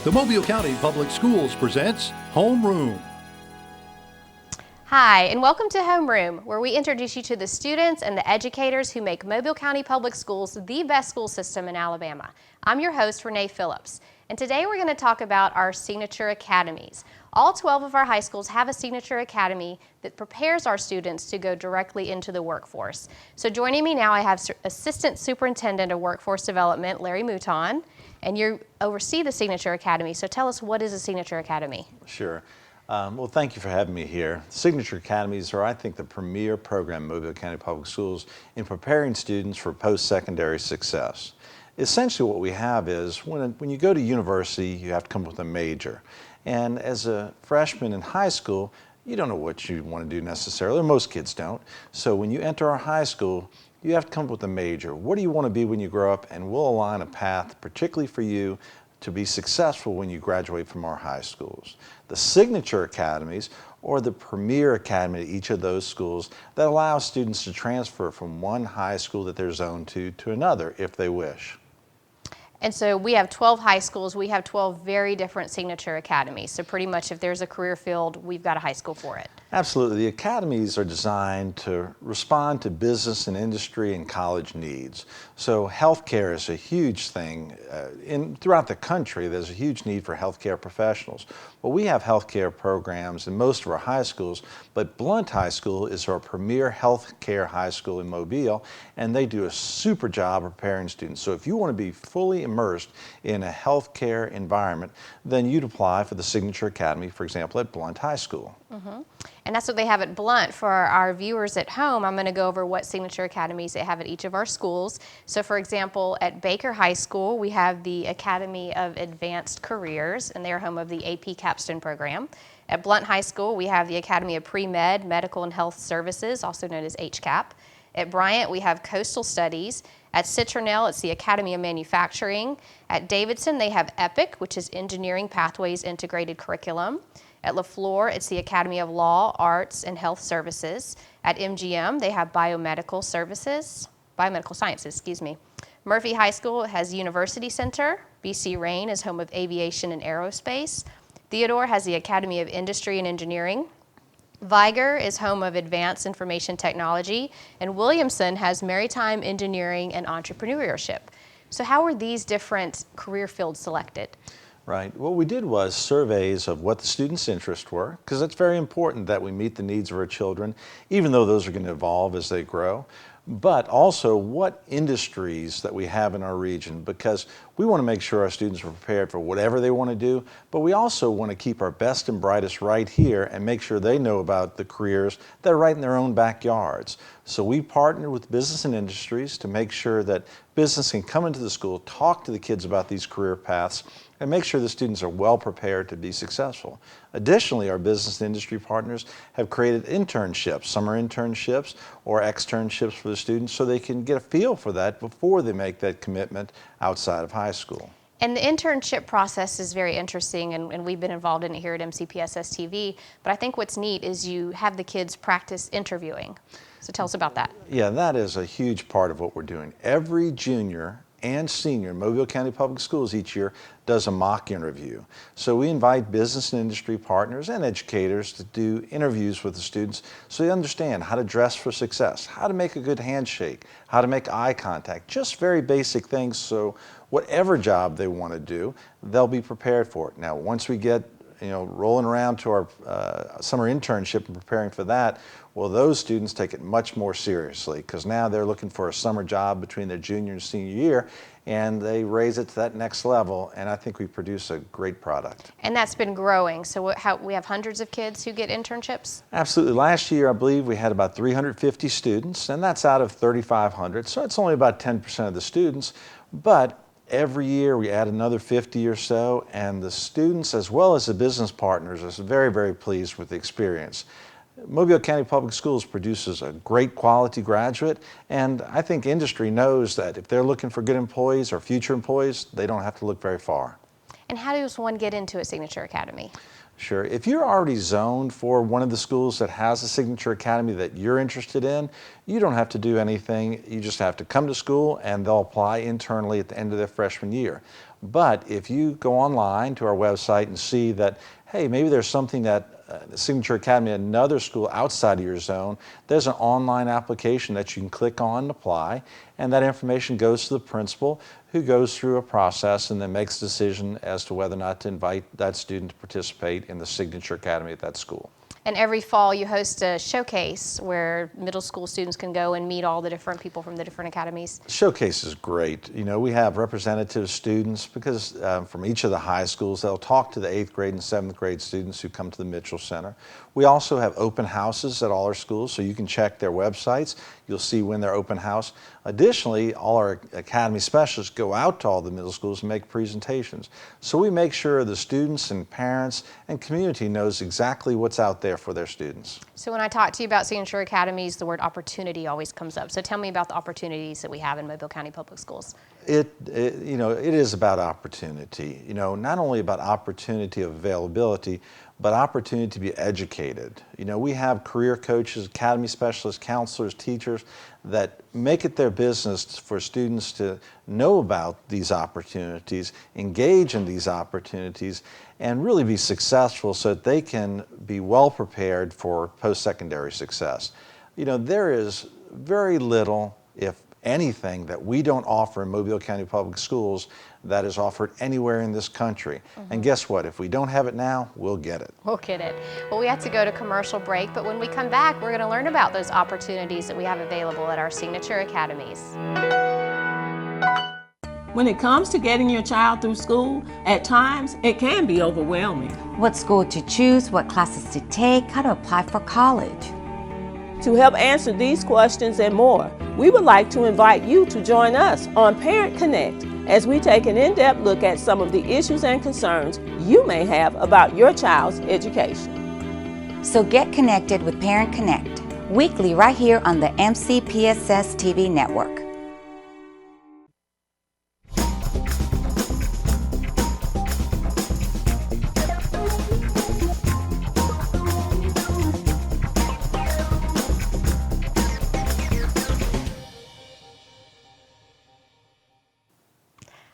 The Mobile County Public Schools presents Homeroom. Hi, and welcome to Homeroom, where we introduce you to the students and the educators who make Mobile County Public Schools the best school system in Alabama. I'm your host, Renee Phillips, and today we're going to talk about our Signature Academies. All 12 of our high schools have a Signature Academy that prepares our students to go directly into the workforce. So joining me now, I have Assistant Superintendent of Workforce Development, Larry Mouton, and you oversee the Signature Academy. So tell us, what is a Signature Academy? Sure. Well, thank you for having me here. Signature Academies are, I think, the premier program in Mobile County Public Schools in preparing students for post-secondary success. Essentially what we have is when you go to university, you have to come up with a major. And as a freshman in high school, you don't know what you want to do necessarily, or most kids don't. So when you enter our high school, you have to come up with a major. What do you want to be when you grow up? And we'll align a path, particularly for you, to be successful when you graduate from our high schools. The Signature Academies, or the premier academy at each of those schools, that allows students to transfer from one high school that they're zoned to another if they wish. And so we have 12 high schools. We have 12 very different Signature Academies. So pretty much if there's a career field, we've got a high school for it. Absolutely. The academies are designed to respond to business and industry and college needs. So healthcare is a huge thing. Throughout the country, there's a huge need for healthcare professionals. Well, we have healthcare programs in most of our high schools, but Blount High School is our premier healthcare high school in Mobile, and they do a super job preparing students. So if you want to be fully immersed in a healthcare environment, then you'd apply for the Signature Academy, for example, at Blount High School. Mm-hmm. And that's what they have at Blount. For our viewers at home, I'm going to go over what Signature Academies they have at each of our schools. So for example, at Baker High School, we have the Academy of Advanced Careers, and they're home of the AP Capstone program. At Blount High School, we have the Academy of Pre-Med, Medical and Health Services, also known as HCAP. At Bryant, we have Coastal Studies. At Citronelle, it's the Academy of Manufacturing. At Davidson, they have EPIC, which is Engineering Pathways Integrated Curriculum. At LaFleur, it's the Academy of Law, Arts, and Health Services. At MGM, they have Biomedical Sciences. Murphy High School has University Center. BC Rain is home of Aviation and Aerospace. Theodore has the Academy of Industry and Engineering. Viger is home of Advanced Information Technology. And Williamson has Maritime Engineering and Entrepreneurship. So how were these different career fields selected? Right. What we did was surveys of what the students' interests were, because it's very important that we meet the needs of our children, even though those are going to evolve as they grow, but also what industries that we have in our region, because we want to make sure our students are prepared for whatever they want to do, but we also want to keep our best and brightest right here and make sure they know about the careers that are right in their own backyards. So we partnered with business and industries to make sure that business can come into the school, talk to the kids about these career paths, and make sure the students are well prepared to be successful. Additionally, our business and industry partners have created internships, summer internships or externships for the students, so they can get a feel for that before they make that commitment outside of high school. And the internship process is very interesting, and we've been involved in it here at MCPSS TV, but I think what's neat is you have the kids practice interviewing. So tell us about that. Yeah, that is a huge part of what we're doing. Every junior and senior in Mobile County Public Schools each year does a mock interview. So we invite business and industry partners and educators to do interviews with the students so they understand how to dress for success, how to make a good handshake, how to make eye contact, just very basic things, so whatever job they want to do, they'll be prepared for it. Now, once we get rolling around to our summer internship and preparing for that, well, those students take it much more seriously, because now they're looking for a summer job between their junior and senior year, and they raise it to that next level, and I think we produce a great product. And that's been growing. So we have hundreds of kids who get internships? Absolutely. Last year, I believe we had about 350 students, and that's out of 3,500, so it's only about 10% of the students, but every year we add another 50 or so, and the students as well as the business partners are very, very pleased with the experience. Mobile County Public Schools produces a great quality graduate, and I think industry knows that if they're looking for good employees or future employees, they don't have to look very far. And how does one get into a Signature Academy? Sure. If you're already zoned for one of the schools that has a Signature Academy that you're interested in, you don't have to do anything. You just have to come to school and they'll apply internally at the end of their freshman year. But if you go online to our website and see that, hey, maybe there's something that Signature Academy at another school outside of your zone, there's an online application that you can click on and apply, and that information goes to the principal, who goes through a process and then makes a decision as to whether or not to invite that student to participate in the Signature Academy at that school. And every fall you host a showcase where middle school students can go and meet all the different people from the different academies. Showcase is great. You know, we have representative students because from each of the high schools, they'll talk to the 8th grade and 7th grade students who come to the Mitchell Center. We also have open houses at all our schools, so you can check their websites. You'll see when they're open house. Additionally, all our Academy specialists go out to all the middle schools and make presentations. So we make sure the students and parents and community knows exactly what's out there for their students. So when I talk to you about Signature Academies, the word opportunity always comes up. So tell me about the opportunities that we have in Mobile County Public Schools. It is about opportunity. You know, not only about opportunity of availability, but opportunity to be educated. You know, we have career coaches, academy specialists, counselors, teachers that make it their business for students to know about these opportunities, engage in these opportunities, and really be successful so that they can be well prepared for post-secondary success. You know, there is very little, if anything, that we don't offer in Mobile County Public Schools that is offered anywhere in this country. And guess what? If we don't have it now, we'll get it. We'll get it. Well, we have to go to commercial break, but when we come back, we're going to learn about those opportunities that we have available at our Signature Academies. When it comes to getting your child through school, at times it can be overwhelming. What school to choose, what classes to take, how to apply for college. To help answer these questions and more, we would like to invite you to join us on Parent Connect as we take an in-depth look at some of the issues and concerns you may have about your child's education. So get connected with Parent Connect, weekly right here on the MCPSS TV network.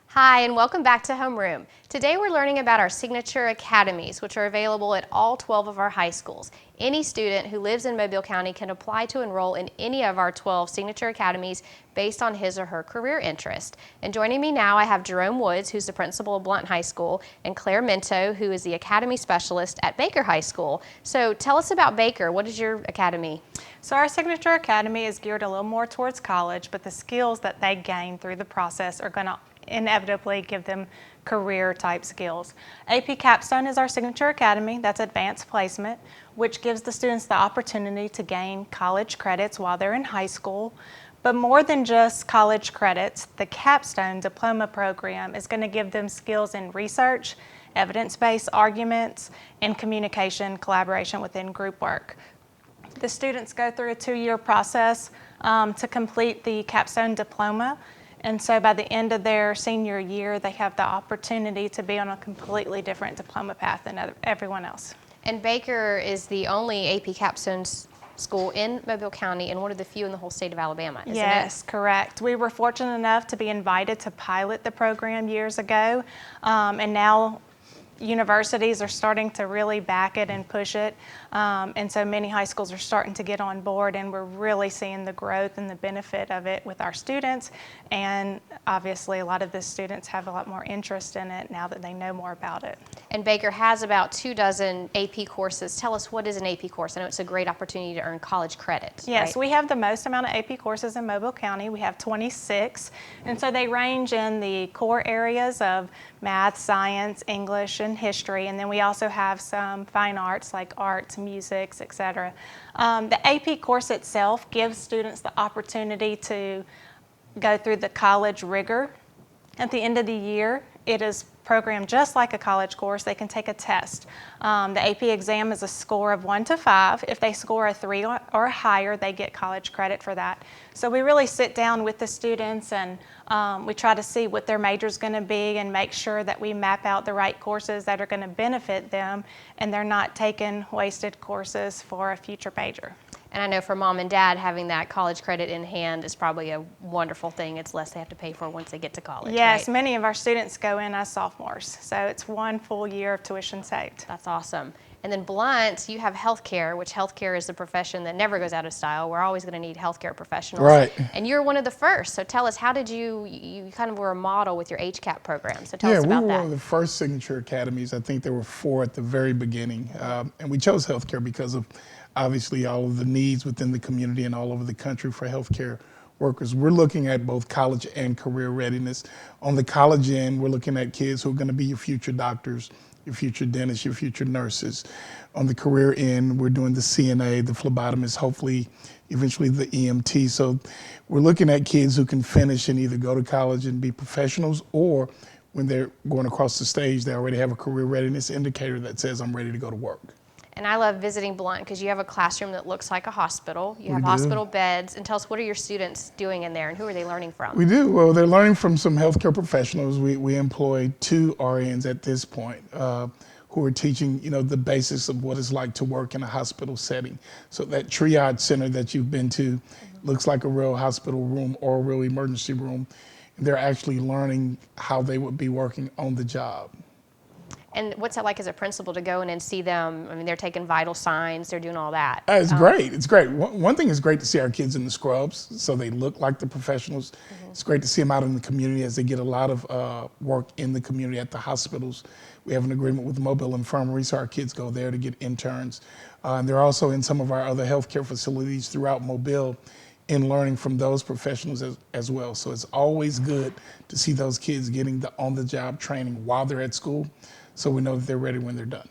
Hi, and welcome back to Homeroom. Today we're learning about our Signature Academies, which are available at all 12 of our high schools. Any student who lives in Mobile County can apply to enroll in any of our 12 Signature Academies based on his or her career interest. And joining me now, I have Jerome Woods, who's the principal of Blount High School, and Claire Minto, who is the Academy Specialist at Baker High School. So tell us about Baker. What is your academy? So our Signature Academy is geared a little more towards college, but the skills that they gain through the process are going to inevitably give them career type skills. AP Capstone is our Signature Academy. That's advanced placement, which gives the students the opportunity to gain college credits while they're in high school. But more than just college credits, the Capstone diploma program is going to give them skills in research, evidence-based arguments, and communication, collaboration within group work. The students go through a 2-year process to complete the Capstone diploma. And so by the end of their senior year, they have the opportunity to be on a completely different diploma path than everyone else. And Baker is the only AP Capstone school in Mobile County and one of the few in the whole state of Alabama, isn't it? Yes, correct. We were fortunate enough to be invited to pilot the program years ago, and now universities are starting to really back it and push it, and so many high schools are starting to get on board, and we're really seeing the growth and the benefit of it with our students, and obviously a lot of the students have a lot more interest in it now that they know more about it. And Baker has about 24 AP courses. Tell us, what is an AP course? I know it's a great opportunity to earn college credit. Yes, right? We have the most amount of AP courses in Mobile County. We have 26, and so they range in the core areas of math, science, English, and history, and then we also have some fine arts like arts, music, etc. The AP course itself gives students the opportunity to go through the college rigor. At the end of the year, it is programmed just like a college course. They can take a test. The AP exam is a score of 1 to 5. If they score a 3 or higher, they get college credit for that. So we really sit down with the students and we try to see what their major is going to be and make sure that we map out the right courses that are going to benefit them and they're not taking wasted courses for a future major. And I know for mom and dad, having that college credit in hand is probably a wonderful thing. It's less they have to pay for once they get to college. Yes, right? many of our students go in as sophomores, so it's one full year of tuition saved. That's awesome. And then Blunt, you have healthcare, which healthcare is the profession that never goes out of style. We're always going to need healthcare professionals. Right. And you're one of the first. So tell us, how did you kind of were a model with your HCAP program. So tell us Yeah, about we were that. one of the first signature academies. I think there were 4 at the very beginning. And we chose healthcare because of obviously all of the needs within the community and all over the country for healthcare workers. We're looking at both college and career readiness. On the college end, we're looking at kids who are going to be your future doctors, your future dentists, your future nurses. On the career end, we're doing the CNA, the phlebotomist, hopefully eventually the EMT. So we're looking at kids who can finish and either go to college and be professionals, or when they're going across the stage, they already have a career readiness indicator that says, I'm ready to go to work. And I love visiting Blunt because you have a classroom that looks like a hospital. You have do. hospital beds. And tell us, what are your students doing in there and who are they learning from? We do. Well, they're learning from some healthcare professionals. We employ 2 RNs at this point who are teaching, the basics of what it's like to work in a hospital setting. So that triage center that you've been to looks like a real hospital room or a real emergency room. They're actually learning how they would be working on the job. And what's that like as a principal to go in and see them? I mean, they're taking vital signs, they're doing all that. It's great. It's great. One thing is great to see our kids in the scrubs, so they look like the professionals. It's great to see them out in the community as they get a lot of work in the community at the hospitals. We have an agreement with the Mobile Infirmary, so our kids go there to get interns. And they're also in some of our other healthcare facilities throughout Mobile in learning from those professionals as well. So it's always good to see those kids getting the on-the-job training while they're at school, so we know that they're ready when they're done.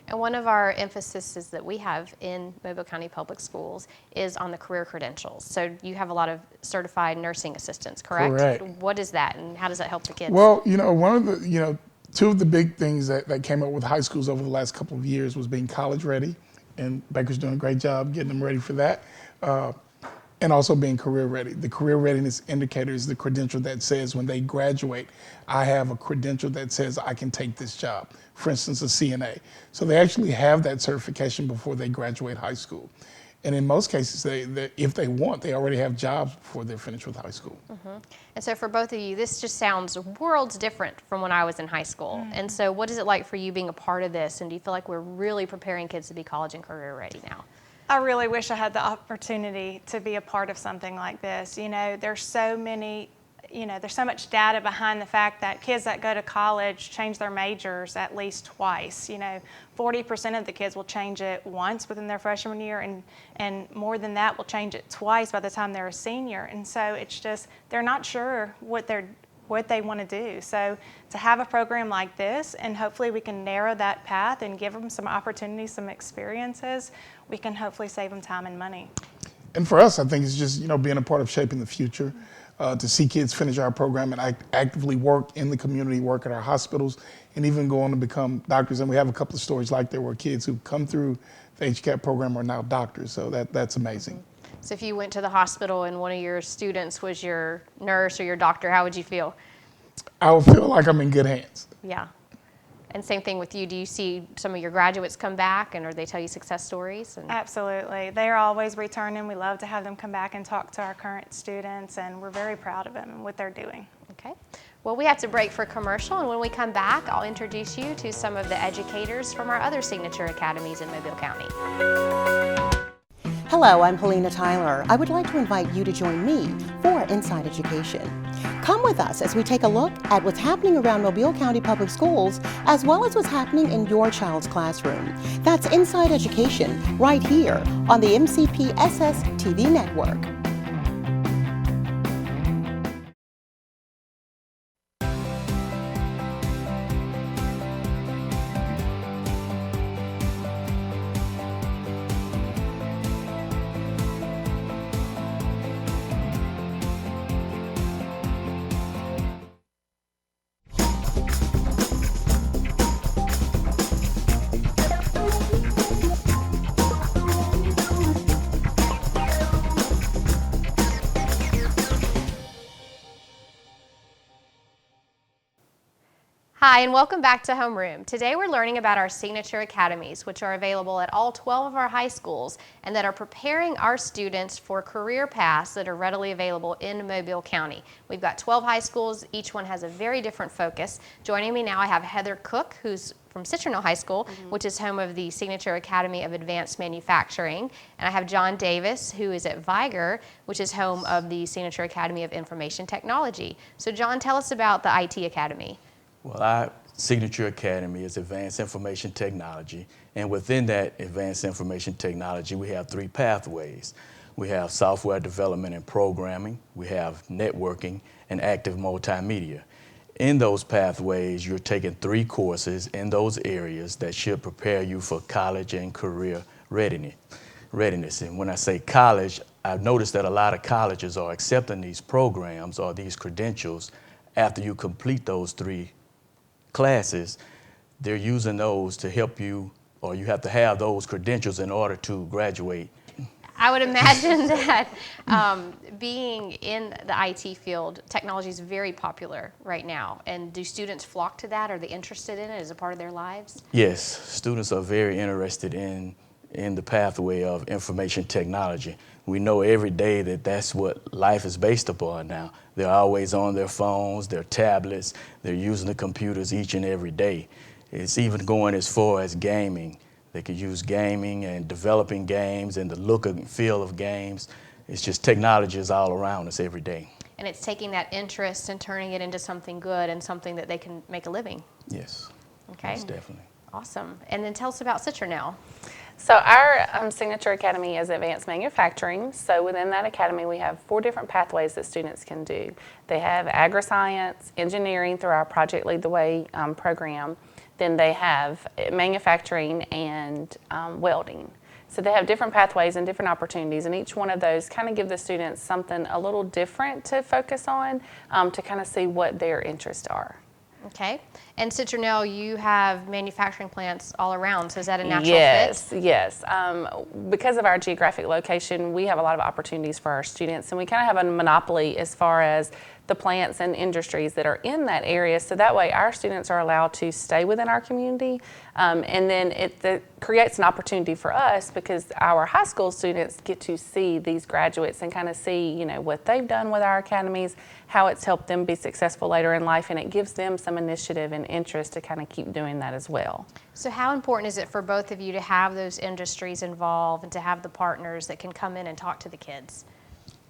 And one of our emphases that we have in Mobile County Public Schools is on the career credentials. So you have a lot of certified nursing assistants, correct? Correct. What is that and how does that help the kids? Well, one of the, 2 of the big things that came up with high schools over the last couple of years was being college ready, and Baker's doing a great job getting them ready for that. And also being career ready. The career readiness indicator is the credential that says when they graduate, I have a credential that says I can take this job. For instance, a CNA. So they actually have that certification before they graduate high school. And in most cases, if they want, they already have jobs before they're finished with high school. And so for both of you, this just sounds worlds different from when I was in high school. And so what is it like for you being a part of this? And do you feel like we're really preparing kids to be college and career ready now? I really wish I had the opportunity to be a part of something like this. There's so many, there's so much data behind the fact that kids that go to college change their majors at least twice. 40% of the kids will change it once within their freshman year, and more than that will change it twice by the time they're a senior. And so it's just, they're not sure what they want to do. So to have a program like this, and hopefully we can narrow that path and give them some opportunities, some experiences, we can hopefully save them time and money. And for us, I think it's just, being a part of shaping the future, to see kids finish our program and actively work in the community, work at our hospitals, and even go on to become doctors. And we have a couple of stories like there where kids who come through the HCAP program are now doctors. So that's amazing. So if you went to the hospital and one of your students was your nurse or your doctor, how would you feel? I would feel like I'm in good hands. Yeah. And same thing with you. Do you see some of your graduates come back and or they tell you success stories? Absolutely. They're always returning. We love to have them come back and talk to our current students, and we're very proud of them and what they're doing. Okay. Well, we have to break for commercial, and when we come back, I'll introduce you to some of the educators from our other signature academies in Mobile County. Hello, I'm Helena Tyler. I would like to invite you to join me for Inside Education. Come with us as we take a look at what's happening around Mobile County Public Schools, as well as what's happening in your child's classroom. That's Inside Education, right here on the MCPSS TV network. Hi, and welcome back to Homeroom. Today we're learning about our Signature Academies, which are available at all 12 of our high schools and that are preparing our students for career paths that are readily available in Mobile County. We've got 12 high schools. Each one has a very different focus. Joining me now, I have Heather Cook, who's from Citronelle High School, which is home of the Signature Academy of Advanced Manufacturing. And I have John Davis, who is at Viger, which is home of the Signature Academy of Information Technology. So John, tell us about the IT Academy. Well, our Signature Academy is Advanced Information Technology, and within that Advanced Information Technology, we have 3 pathways. We have software development and programming, we have networking, and active multimedia. In those pathways, you're taking 3 courses in those areas that should prepare you for college and career readiness. And when I say college, I've noticed that a lot of colleges are accepting these programs or these credentials after you complete those 3 classes. They're using those to help you, or you have to have those credentials in order to graduate. I would imagine that being in the IT field, technology is very popular right now. And do students flock to that? Are they interested in it as a part of their lives? Yes, students are very interested in the pathway of information technology. We know every day that that's what life is based upon now. They're always on their phones, their tablets, they're using the computers each and every day. It's even going as far as gaming. They could use gaming and developing games and the look and feel of games. It's just technology is all around us every day. And it's taking that interest and turning it into something good and something that they can make a living. Yes. Okay. Yes, definitely. Awesome. And then tell us about Citronelle. So our Signature Academy is Advanced Manufacturing. So within that academy, we have 4 different pathways that students can do. They have agri-science, engineering through our Project Lead the Way program. Then they have manufacturing and welding. So they have different pathways and different opportunities, and each one of those kind of give the students something a little different to focus on to kind of see what their interests are. Okay. And Citronelle, you have manufacturing plants all around, so is that a natural fit? Yes. Because of our geographic location, we have a lot of opportunities for our students, and we kind of have a monopoly as far as the plants and industries that are in that area, so that way our students are allowed to stay within our community, and then it creates an opportunity for us because our high school students get to see these graduates and kind of see, what they've done with our academies, how it's helped them be successful later in life, and it gives them some initiative and interest to kind of keep doing that as well. So how important is it for both of you to have those industries involved and to have the partners that can come in and talk to the kids?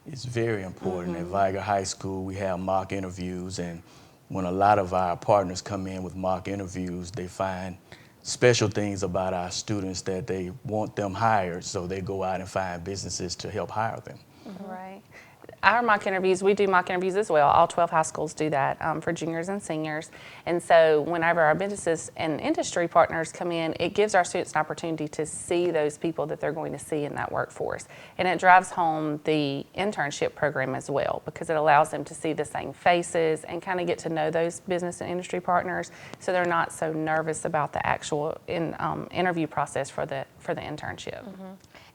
It's very important. At Viger High School, we have mock interviews, and when a lot of our partners come in with mock interviews, they find special things about our students that they want them hired, so they go out and find businesses to help hire them. Right. Our mock interviews, we do mock interviews as well. All 12 high schools do that for juniors and seniors. And so whenever our businesses and industry partners come in, it gives our students an opportunity to see those people that they're going to see in that workforce. And it drives home the internship program as well because it allows them to see the same faces and kind of get to know those business and industry partners so they're not so nervous about the actual interview process for the internship.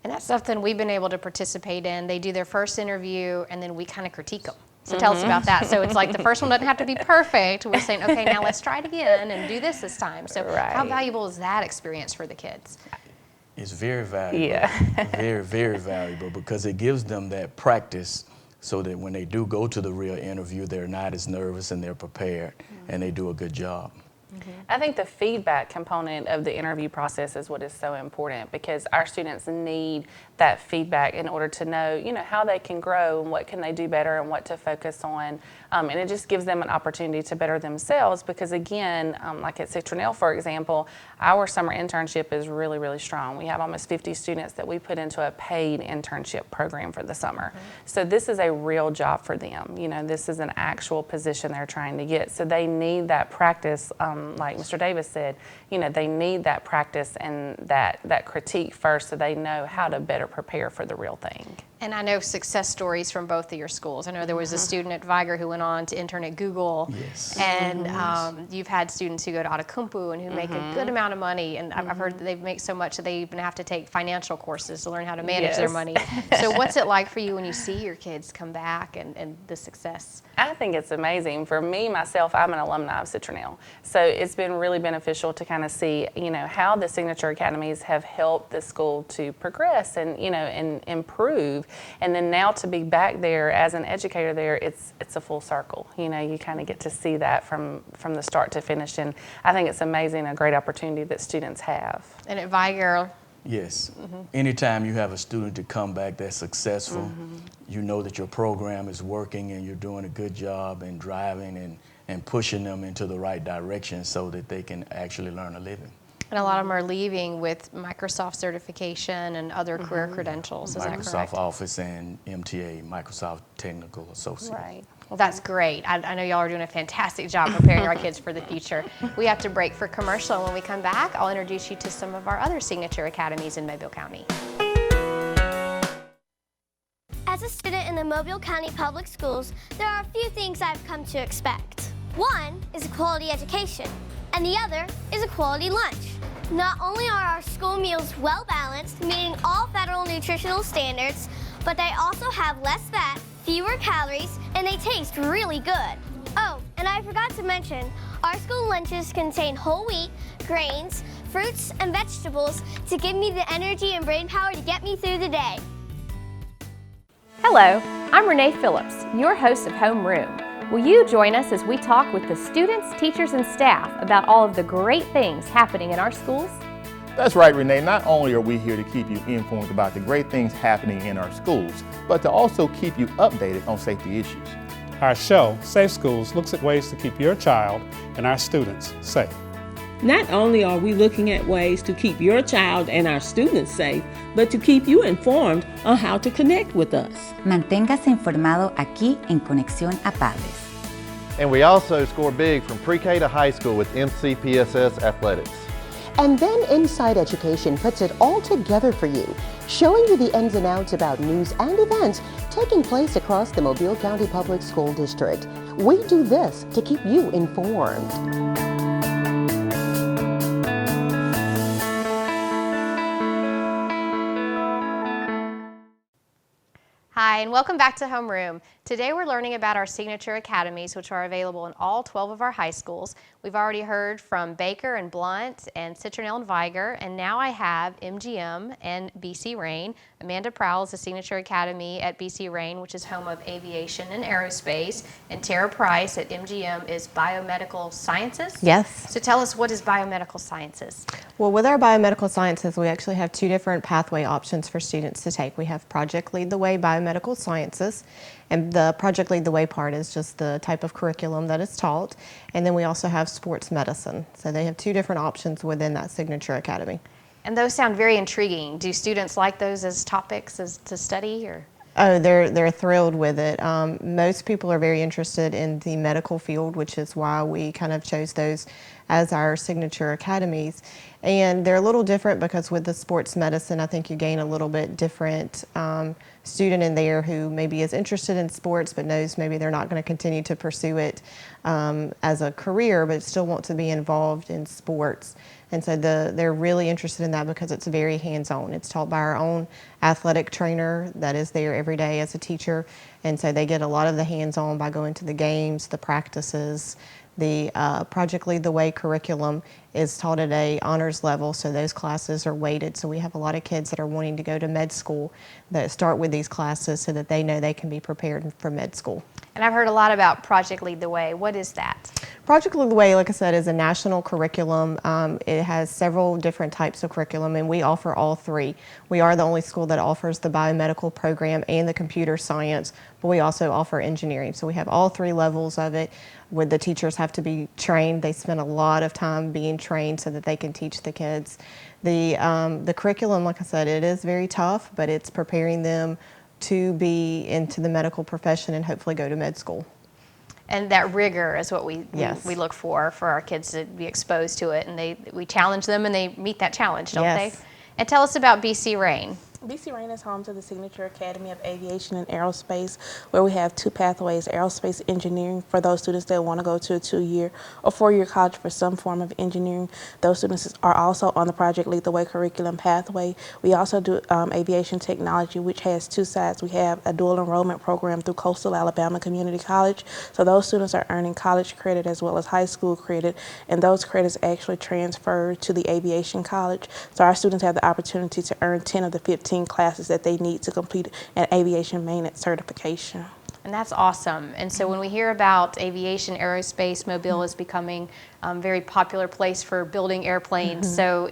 And that's something we've been able to participate in. They do their first interview and then we kind of critique them. So tell us about that. So it's like the first one doesn't have to be perfect. We're saying, okay, now let's try it again and do this time. So how valuable is that experience for the kids? It's very valuable. Yeah. Very, very valuable because it gives them that practice so that when they do go to the real interview, they're not as nervous and they're prepared and they do a good job. I think the feedback component of the interview process is what is so important because our students need that feedback in order to know, how they can grow and what can they do better and what to focus on. And it just gives them an opportunity to better themselves because again, like at Citronelle, for example, our summer internship is really, really strong. We have almost 50 students that we put into a paid internship program for the summer. So this is a real job for them. This is an actual position they're trying to get. So they need that practice, like Mr. Davis said, they need that practice and that critique first so they know how to better prepare for the real thing. And I know success stories from both of your schools. I know there was a student at Viger who went on to intern at Google. Yes. And you've had students who go to Atakumpu and who make a good amount of money. And I've heard that they make so much that they even have to take financial courses to learn how to manage their money. So what's it like for you when you see your kids come back and the success? I think it's amazing. For me, myself, I'm an alumni of Citronelle. So it's been really beneficial to kind of see, you know, how the Signature Academies have helped the school to progress and, you know, and improve. And then now to be back there as an educator there, it's a full circle. You know, you kind of get to see that from the start to finish. And I think it's amazing, a great opportunity that students have. And at Viger, yes. Anytime you have a student to come back that's successful, you know that your program is working and you're doing a good job and driving and pushing them into the right direction so that they can actually learn a living. and a lot of them are leaving with Microsoft certification and other career credentials. Is that correct? Microsoft Office and MTA, Microsoft Technical Associate. Right. Well, that's great. I know y'all are doing a fantastic job preparing our kids for the future. We have to break for commercial, and when we come back, I'll introduce you to some of our other signature academies in Mobile County. As a student in the Mobile County Public Schools, there are a few things I've come to expect. One is a quality education, and the other is a quality lunch. Not only are our school meals well balanced, meeting all federal nutritional standards, but they also have less fat, fewer calories, and they taste really good. Oh, and I forgot to mention, our school lunches contain whole wheat, grains, fruits, and vegetables to give me the energy and brain power to get me through the day. Hello, I'm Renee Phillips, your host of Homeroom. Will you join us as we talk with the students, teachers, and staff about all of the great things happening in our schools? That's right, Renee. Not only are we here to keep you informed about the great things happening in our schools, but to also keep you updated on safety issues. Our show, Safe Schools, looks at ways to keep your child and our students safe. Not only are we looking at ways to keep your child and our students safe, but to keep you informed on how to connect with us. Manténgase informado aquí en Conexión a Padres. And we also score big from pre-K to high school with MCPSS athletics. And then Inside Education puts it all together for you, showing you the ins and outs about news and events taking place across the Mobile County Public School District. We do this to keep you informed. Hi, and welcome back to Homeroom. Today we're learning about our signature academies, which are available in all 12 of our high schools. We've already heard from Baker and Blunt and Citronelle and Viger, and now I have MGM and BC Rain. Amanda Prowell is the signature academy at BC Rain, which is home of aviation and aerospace, and Tara Price at MGM is biomedical sciences. Yes. So tell us, what is biomedical sciences? Well, with our biomedical sciences, we actually have two different pathway options for students to take. We have Project Lead the Way Biomedical Sciences, and the Project Lead the Way part is just the type of curriculum that is taught. And then we also have sports medicine. So they have two different options within that signature academy. And those sound very intriguing. Do students like those as topics to study, or? Oh, they're thrilled with it. Most people are very interested in the medical field, which is why we kind of chose those as our signature academies. And they're a little different because with the sports medicine, I think you gain a little bit different student in there who maybe is interested in sports but knows maybe they're not going to continue to pursue it as a career, but still want to be involved in sports. And so they're really interested in that because it's very hands-on. It's taught by our own athletic trainer that is there every day as a teacher. And so they get a lot of the hands-on by going to the games, the practices. The Project Lead the Way curriculum is taught at an honors level, so those classes are weighted. So we have a lot of kids that are wanting to go to med school that start with these classes so that they know they can be prepared for med school. And I've heard a lot about Project Lead the Way. What is that? Project Lead the Way, like I said, is a national curriculum. It has several different types of curriculum, and we offer all three. We are the only school that offers the biomedical program and the computer science, but we also offer engineering. So we have all three levels of it, where the teachers have to be trained. They spend a lot of time being trained so that they can teach the kids. The curriculum, like I said, it is very tough, but it's preparing them to be into the medical profession and hopefully go to med school. And that rigor is what we look for our kids to be exposed to it, and we challenge them and they meet that challenge, don't they? And tell us about BC Rain. BC Rain is home to the Signature Academy of Aviation and Aerospace, where we have 2 pathways: aerospace engineering for those students that want to go to a 2-year or 4-year college for some form of engineering. Those students are also on the Project Lead the Way curriculum pathway. We also do aviation technology, which has 2 sides. We have a dual enrollment program through Coastal Alabama Community College. So those students are earning college credit as well as high school credit, and those credits actually transfer to the aviation college. So our students have the opportunity to earn 10 of the 15 classes that they need to complete an aviation maintenance certification. And that's awesome. And so when we hear about aviation, aerospace, Mobile is becoming a very popular place for building airplanes. So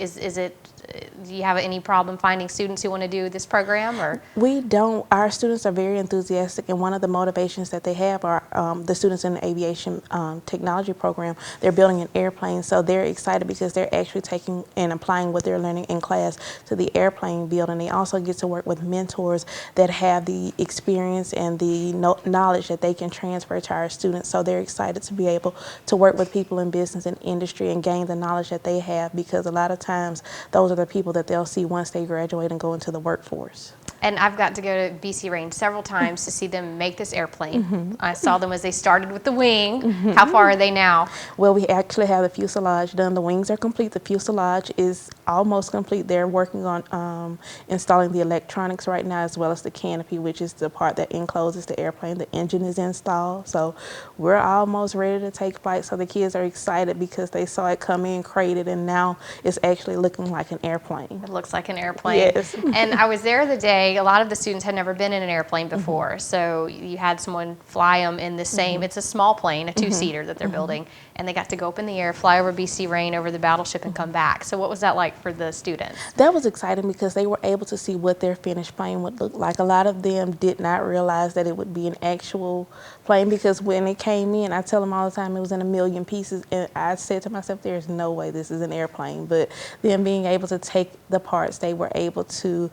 do you have any problem finding students who want to do this program? Or we don't. Our students are very enthusiastic, and one of the motivations that they have are the students in the aviation technology program. They're building an airplane, so they're excited because they're actually taking and applying what they're learning in class to the airplane building. They also get to work with mentors that have the experience and the knowledge that they can transfer to our students. So they're excited to be able to work with people in business and industry and gain the knowledge that they have, because a lot of times those are the people that they'll see once they graduate and go into the workforce. And I've got to go to BC Range several times to see them make this airplane. I saw them as they started with the wing. How far are they now? Well, we actually have the fuselage done. The wings are complete. The fuselage is almost complete. They're working on installing the electronics right now, as well as the canopy, which is the part that encloses the airplane. The engine is installed. So we're almost ready to take flight. So the kids are excited because they saw it come in crated, and now it's actually looking like an airplane. It looks like an airplane. Yes. And I was there the day. A lot of the students had never been in an airplane before, so you had someone fly them in the same, it's a small plane, a 2-seater that they're building, and they got to go up in the air, fly over BC Rain, over the battleship, and come back. So what was that like for the students? That was exciting because they were able to see what their finished plane would look like. A lot of them did not realize that it would be an actual plane, because when it came in, I tell them all the time it was in a million pieces, and I said to myself, there's no way this is an airplane. But them being able to take the parts, they were able to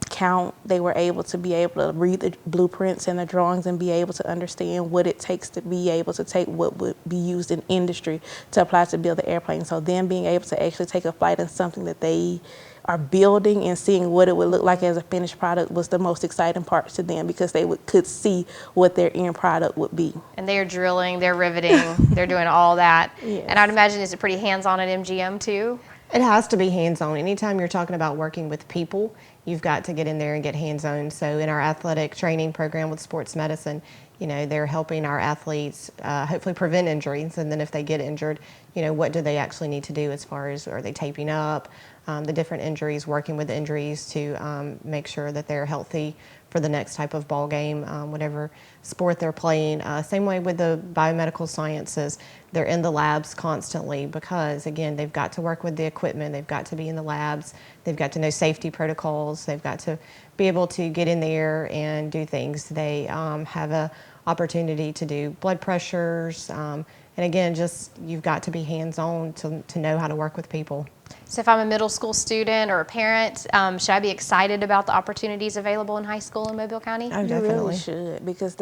count, they were able to read the blueprints and the drawings and be able to understand what it takes to be able to take what would be used in industry to apply to build the airplane. So them being able to actually take a flight in something that they are building and seeing what it would look like as a finished product was the most exciting part to them, because they could see what their end product would be. And they're drilling, they're riveting, they're doing all that. Yes. And I'd imagine, is it pretty hands-on at MGM too? It has to be hands-on. Anytime you're talking about working with people, you've got to get in there and get hands-on. So in our athletic training program with sports medicine, they're helping our athletes hopefully prevent injuries. And then if they get injured, what do they actually need to do as far as, are they taping up, the different injuries, working with injuries to make sure that they're healthy for the next type of ball game, whatever sport they're playing. Same way with the biomedical sciences. They're in the labs constantly because, again, they've got to work with the equipment. They've got to be in the labs. They've got to know safety protocols. They've got to be able to get in there and do things. They have an opportunity to do blood pressures. And again, just you've got to be hands-on to know how to work with people. So if I'm a middle school student or a parent, should I be excited about the opportunities available in high school in Mobile County? Oh, You definitely. really should, because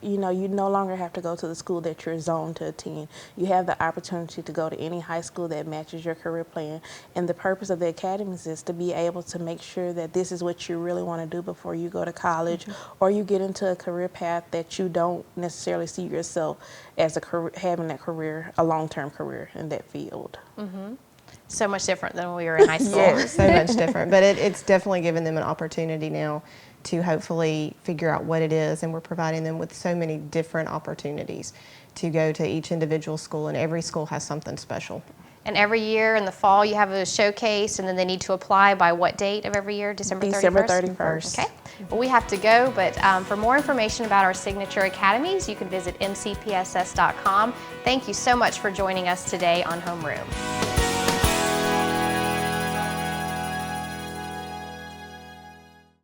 you no longer have to go to the school that you're zoned to attend. You have the opportunity to go to any high school that matches your career plan. And the purpose of the academies is to be able to make sure that this is what you really want to do before you go to college, or you get into a career path that you don't necessarily see yourself as having that career, a long-term career in that field. So much different than when we were in high school. Yes, so much different. But it's definitely given them an opportunity now to hopefully figure out what it is, and we're providing them with so many different opportunities to go to each individual school, and every school has something special. And every year in the fall you have a showcase, and then they need to apply by what date of every year? December 31st? December 31st. Okay. Well, we have to go, but for more information about our Signature Academies, you can visit mcpss.com. Thank you so much for joining us today on Homeroom.